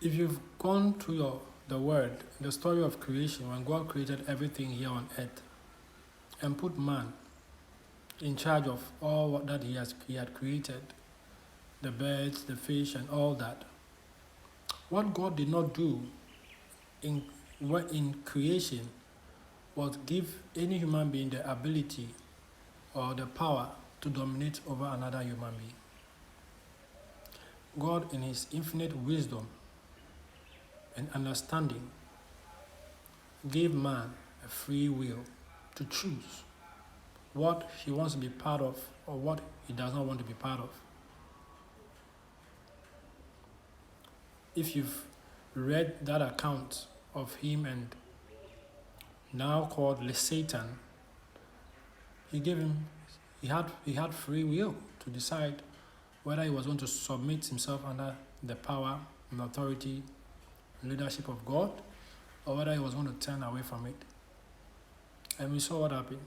If you've gone through the word, the story of creation, when God created everything here on earth and put man in charge of all that he had created, the birds, the fish, and all that, what God did not do in creation was give any human being the ability or the power to dominate over another human being. God, in his infinite wisdom and understanding, gave man a free will to choose what he wants to be part of or what he does not want to be part of. If you've read that account of him and now called Satan, he had free will to decide whether he was going to submit himself under the power and authority and leadership of God, or whether he was going to turn away from it. And we saw what happened.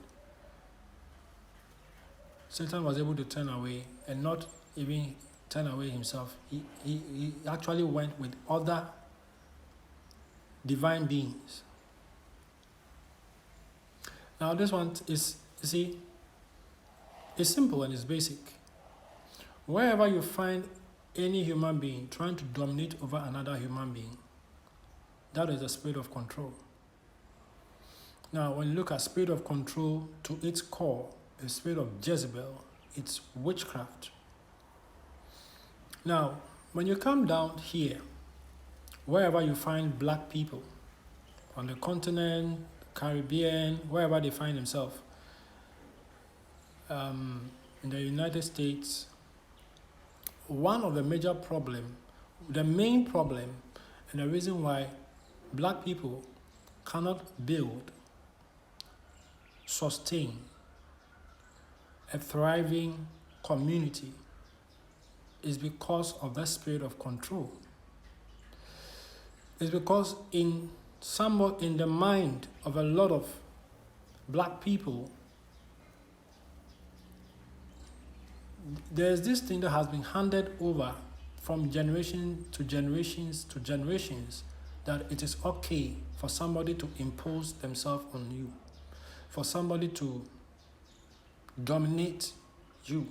Satan was able to turn away, and not even turn away himself. He actually went with other divine beings. Now this one is, you see, it's simple and it's basic. Wherever you find any human being trying to dominate over another human being, that is the spirit of control. Now, when you look at spirit of control to its core, the spirit of Jezebel, it's witchcraft. Now, when you come down here, wherever you find black people, on the continent, Caribbean, wherever they find themselves, in the United States, one of the major problem, the main problem, and the reason why black people cannot build, sustain a thriving community is because of that spirit of control. It's because in the mind of a lot of black people, there's this thing that has been handed over from generation to generations to generations, that it is okay for somebody to impose themselves on you, for somebody to dominate you.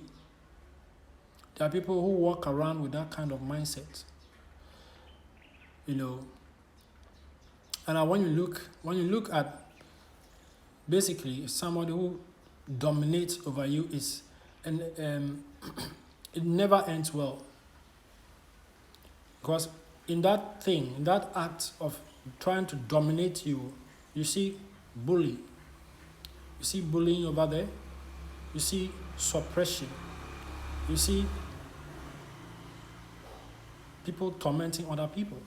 There are people who walk around with that kind of mindset, and when you look at basically somebody who dominates over you it never ends well, because in that act of trying to dominate you, you see bullying over there, you see suppression, you see people tormenting other people.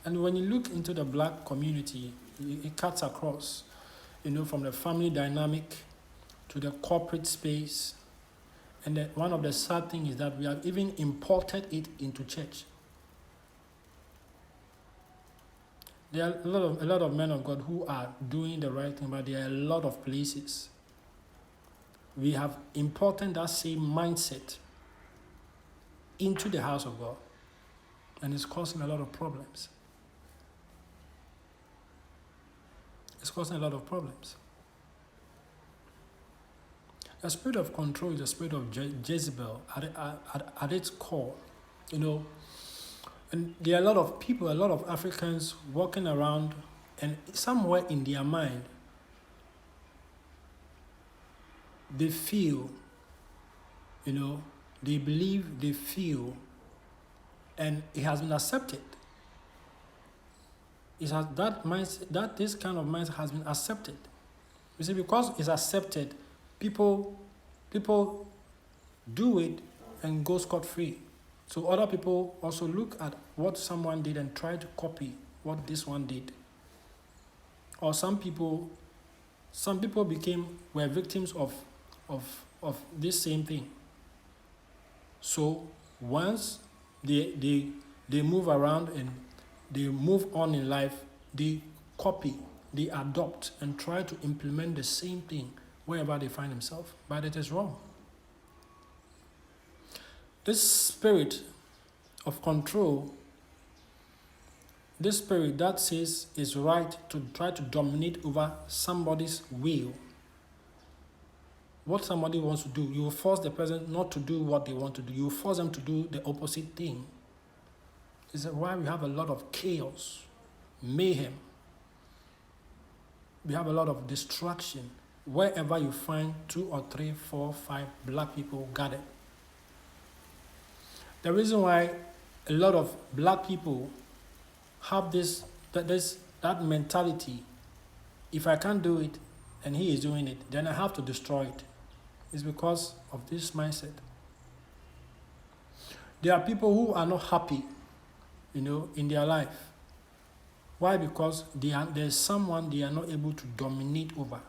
And when you look into the black community, it cuts across, from the family dynamic to the corporate space. And one of the sad things is that we have even imported it into church. There are a lot of men of God who are doing the right thing, but there are a lot of places we have imported that same mindset into the house of God, and it's causing a lot of problems. It's causing a lot of problems. The spirit of control is the spirit of Jezebel at its core, And there are a lot of people, a lot of Africans walking around, and somewhere in their mind, they feel, they believe, they feel, and it has been accepted. It has this kind of mindset has been accepted. You see, because it's accepted, people do it and go scot-free. So other people also look at what someone did and try to copy what this one did. Or some people were victims of this same thing. So once they move around and they move on in life, they copy, they adopt and try to implement the same thing wherever they find themselves, but it is wrong. This spirit of control, this spirit that says it's right to try to dominate over somebody's will, what somebody wants to do, you will force the person not to do what they want to do. You will force them to do the opposite thing. This is why we have a lot of chaos, mayhem. We have a lot of destruction wherever you find 2 or 3, 4, 5 black people gathered. The reason why a lot of black people have that mentality, if I can't do it and he is doing it, then I have to destroy it, is because of this mindset. There are people who are not happy, in their life. Why? Because there's someone they are not able to dominate over.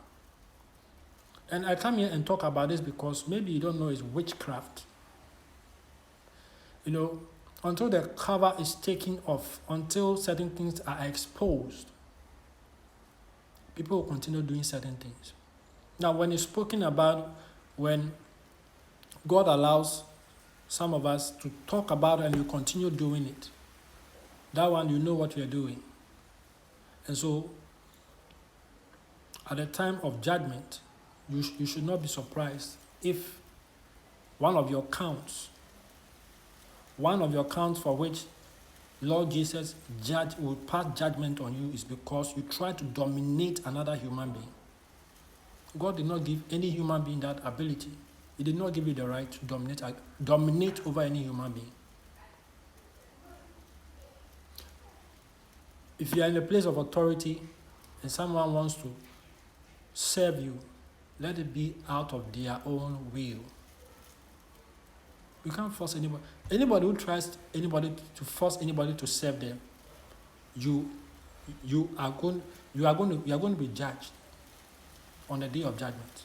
And I come here and talk about this because maybe you don't know it's witchcraft. Until the cover is taken off, until certain things are exposed, people will continue doing certain things. Now, when it's spoken about, when God allows some of us to talk about it and you continue doing it, that one, you know what you're doing. And so, at the time of judgment, you should not be surprised if one of your counts for which Lord Jesus will pass judgment on you is because you try to dominate another human being. God did not give any human being that ability. He did not give you the right to dominate over any human being. If you are in a place of authority and someone wants to serve you, let it be out of their own will. You can't force anybody. Anybody who tries to force anybody to serve them, you are going to be judged on the day of judgment.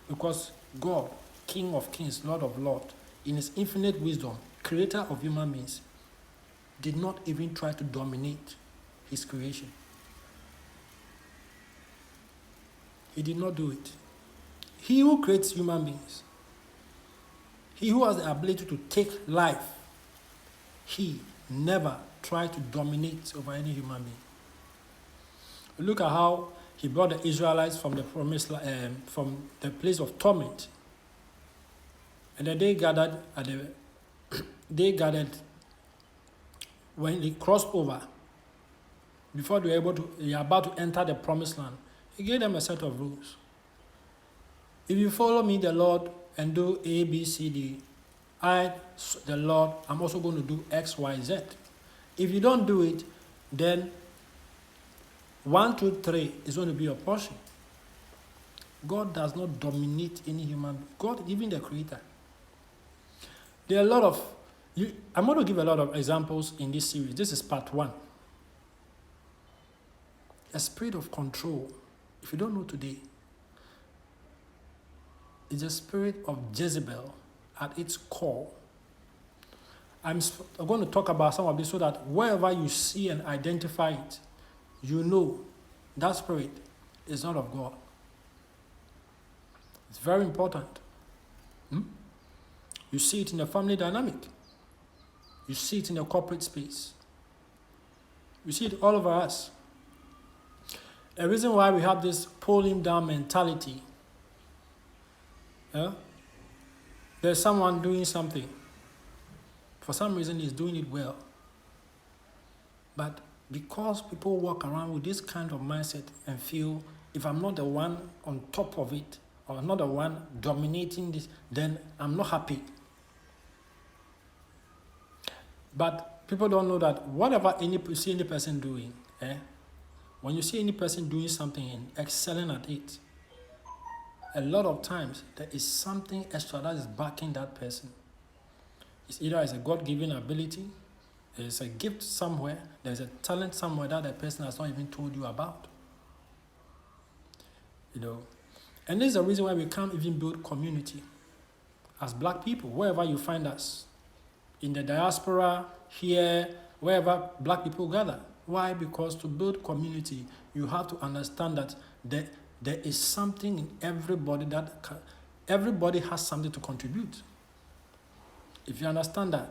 Because God, King of Kings, Lord of Lords, in his infinite wisdom, creator of human beings, did not even try to dominate his creation. He did not do it. He who creates human beings, he who has the ability to take life, he never tried to dominate over any human being. Look at how he brought the Israelites from the promised from the place of torment. And then they gathered when they crossed over, before they were about to enter the promised land. He gave them a set of rules. If you follow me, the Lord, and do A, B, C, D, I, the Lord, I'm also going to do X, Y, Z. If you don't do it, then 1, 2, 3 is going to be your portion. God does not dominate any human being. God, even the creator. There are a lot of, I'm going to give a lot of examples in this series. This is part 1. A spirit of control, if you don't know today, is a spirit of Jezebel at its core. I'm going to talk about some of this so that wherever you see and identify it, you know that spirit is not of God. It's very important. You see it in the family dynamic. You see it in the corporate space. You see it all over us. A reason why we have this pull him down mentality. There's someone doing something. For some reason, he's doing it well. But because people walk around with this kind of mindset and feel, if I'm not the one on top of it, or I'm not the one dominating this, then I'm not happy. But people don't know that whatever you see any person doing, when you see any person doing something and excelling at it, a lot of times there is something extra that is backing that person. It's either as a God-given ability, there's a gift somewhere, there's a talent somewhere that the person has not even told you about. And this is the reason why we can't even build community as black people, wherever you find us. In the diaspora, here, wherever black people gather. Why? Because to build community, you have to understand that there is something in everybody everybody has something to contribute. If you understand that,